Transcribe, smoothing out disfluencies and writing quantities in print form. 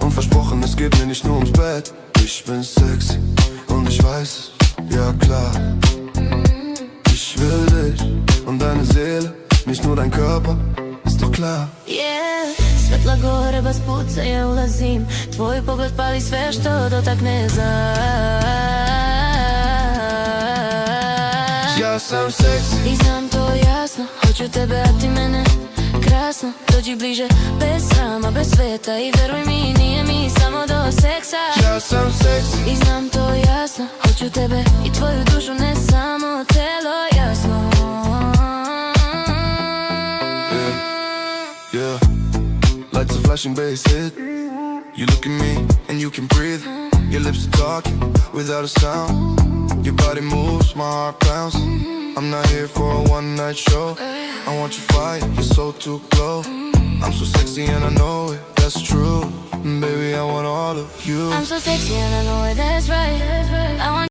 Und versprochen, es geht mir nicht nur ums Bett. Ich bin sexy und ich weiß es, ja klar. Ich will dich und deine Seele, nicht nur dein Körper, ist doch klar. Yeah, svetla gore, bez puca ja ulazim. Tvoj pogled pali sve što dotakne za. Ja sam seksi I znam to jasno, hoću tebe a ti mene. Krasno, dođi bliže, bez srama, bez sveta. I veruj mi, nije mi samo do seksa. Ja sam seksi I znam to jasno, hoću tebe i tvoju dušu, ne samo telo, jasno. Yeah, lights a flashing bass hit. You look at me and you can breathe. Your lips are talking without a sound. Your body moves, my heart pounds. I'm not here for a one night show. I want your fire, you're so too close. I'm so sexy and I know it, that's true. Baby, I want all of you. I'm so sexy and I know it, that's